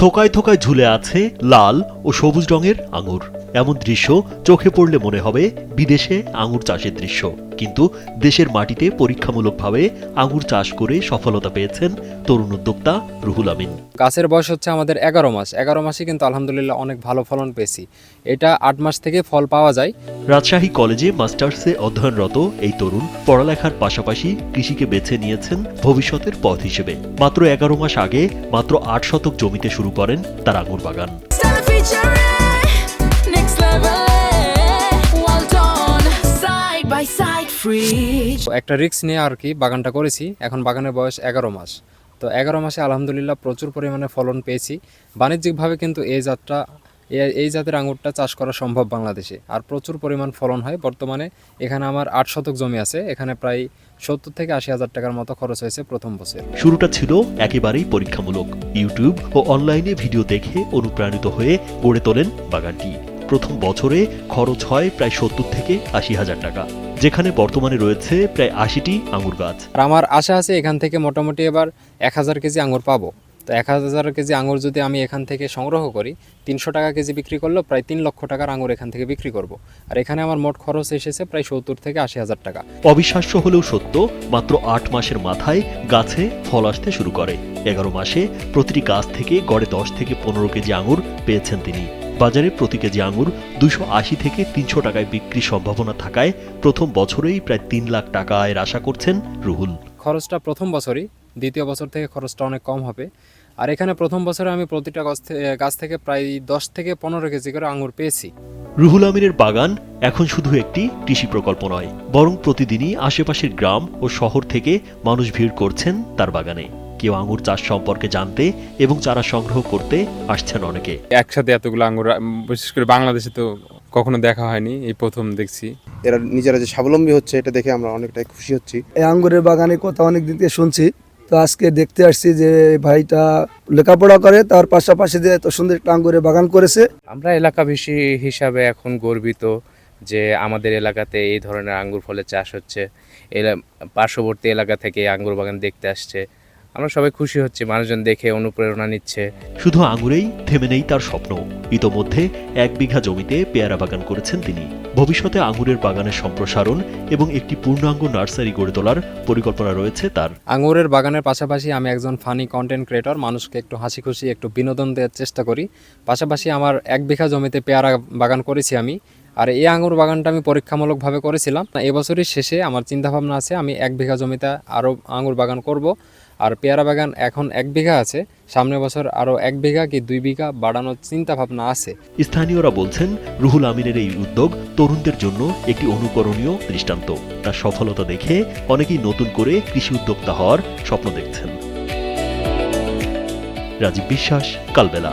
থোকায় থোকায় ঝুলে আছে লাল ও সবুজ রঙের আঙুর। এমন দৃশ্য চোখে পড়লে মনে হবে বিদেশে আঙুর চাষের দৃশ্য, কিন্তু দেশের মাটিতে পরীক্ষামূলকভাবে আঙুর চাষ করে সফলতা পেয়েছেন তরুণ উদ্যোক্তা রুহুল আমিন। গাছের বয়স হচ্ছে আমাদের 11 মাস। 11 মাসে কিন্তু আলহামদুলিল্লাহ অনেক ভালো ফলন পেয়েছি। এটা 8 মাস থেকে ফল পাওয়া যায়। রাজশাহী কলেজে মাস্টার্সে অধ্যয়নরত এই তরুণ পড়ালেখার পাশাপাশি কৃষিকে বেছে নিয়েছেন ভবিষ্যতের পথ হিসেবে। মাত্র 11 মাস আগে মাত্র 8 শতক জমিতে শুরু করেন তার আঙুর বাগান। একটা রিস্ক নিয়ে আর কি বাগানটা করেছি। এখন বাগানের বয়স 11 মাস। তো 11 মাসে আলহামদুলিল্লাহ প্রচুর পরিমাণে ফলন পেয়েছি। বাণিজ্যিকভাবে কিন্তু এই জাতের আঙুরটা চাষ করা সম্ভব বাংলাদেশে, আর প্রচুর পরিমাণ ফলন হয়। বর্তমানে এখানে আমার 8 শতক জমি আছে। এখানে প্রায় 70 থেকে 80 হাজার টাকার মতো খরচ হয়েছে প্রথম বছর। শুরুটা ছিল একেবারেই পরীক্ষামূলক। ইউটিউব ও অনলাইনে ভিডিও দেখে অনুপ্রাণিত হয়ে গড়ে তোলেন বাগানটি। প্রথম বছরে খরচ হয় প্রায় 70 থেকে 80 হাজার টাকা, যেখানে বর্তমানে রয়েছে প্রায় 80টি আঙুর গাছ। আর আমার আশা আছে এখান থেকে মোটামুটি এবার 1000 কেজি আঙুর পাবো। তো 1000 কেজি আঙুর যদি আমি এখান থেকে সংগ্রহ করি, 300 টাকা কেজি বিক্রি করলেও প্রায় 3 লক্ষ টাকার আঙুর এখান থেকে বিক্রি করব। আর এখানে আমার মোট খরচ এসেছে প্রায় 70 থেকে 80 হাজার টাকা। অবিশ্বাস্য হলেও সত্য, মাত্র 8 মাসের মাথায় গাছে ফল আসতে শুরু করে। 11 মাসে প্রতিটি গাছ থেকে গড়ে 10 থেকে 15 কেজি আঙুর পেয়েছেন তিনি। বাজারে প্রতি কেজি আঙুর 280 থেকে 300 টাকায় বিক্রির সম্ভাবনা থাকায় প্রথম বছরেই প্রায় 3 লাখ টাকা আয়ের আশা করছেন রুহুল। খরচটা প্রথম বছরই, দ্বিতীয় বছর থেকে খরচটা অনেক কম হবে। আর এখানে প্রথম বছরে আমি প্রতিটা গাছ থেকে প্রায় 10 থেকে 15 কেজি করে আঙুর পেয়েছি। রুহুল আমিনের বাগান এখন শুধু একটি কৃষি প্রকল্প নয়, বরং প্রতিদিনই আশেপাশের গ্রাম ও শহর থেকে মানুষ ভিড় করছেন তার বাগানে। কেউ আঙুর চাষ সম্পর্কে জানতে এবং চারা সংগ্রহ করতে আসছেন অনেকে। একসাথে এতগুলো আঙুর বিশেষ করে বাংলাদেশে তো কখনো দেখা হয়নি, এই প্রথম দেখছি। এরা নিজেরা যে স্বাবলম্বী হচ্ছে এটা দেখে আমরা অনেকটাই খুশি হচ্ছি। এই আঙ্গুরের বাগানের কথা অনেক দিন থেকে শুনছি, তো আজকে দেখতে আসছি যে ভাইটা লেখাপড়া করে, তার পাশাপাশি যে এত সুন্দর একটা আঙ্গুরের বাগান করেছে। আমরা এলাকাবাসী হিসাবে এখন গর্বিত যে আমাদের এলাকাতে এই ধরনের আঙ্গুর ফলের চাষ হচ্ছে। পার্শ্ববর্তী এলাকা থেকে আঙ্গুর বাগান দেখতে আসছে। আমরা সবাই খুশি হচ্ছি, মানুষজন দেখে অনুপ্রেরণা নিচ্ছে। শুধু আঙুরেই থেমে নেই তার স্বপ্ন। ইতোমধ্যে 1 বিঘা জমিতে পেয়ারা বাগান করেছেন তিনি। ভবিষ্যতে আঙুরের বাগানের সম্প্রসারণ এবং একটি পূর্ণাঙ্গ নার্সারি গড়ে তোলার পরিকল্পনা রয়েছে তার। আঙুরের বাগানের পাশাপাশি আমি একজন ফানি কন্টেন্ট ক্রিয়েটর, মানুষকে একটু হাসি খুশি একটু বিনোদন দেওয়ার চেষ্টা করি। পাশাপাশি আমার 1 বিঘা জমিতে পেয়ারা বাগান করেছি আমি। আর এই আঙুর বাগানটা আমি পরীক্ষামূলকভাবে করেছিলাম। এবছরের শেষে আমার চিন্তাভাবনা আছে আমি 1 বিঘা জমিতে আরও আঙুর বাগান করব। আর পেয়ারা বাগান এখন 1 বিঘা আছে, সামনের বছর আরও 1 বিঘা কি 2 বিঘা বাড়ানোর চিন্তা ভাবনা আছে। স্থানীয়রা বলছেন রুহুল আমিনের এই উদ্যোগ তরুণদের জন্য একটি অনুকরণীয় দৃষ্টান্ত। তার সফলতা দেখে অনেকেই নতুন করে কৃষি উদ্যোক্তা হওয়ার স্বপ্ন দেখছেন। রাজীব বিশ্বাস, কালবেলা।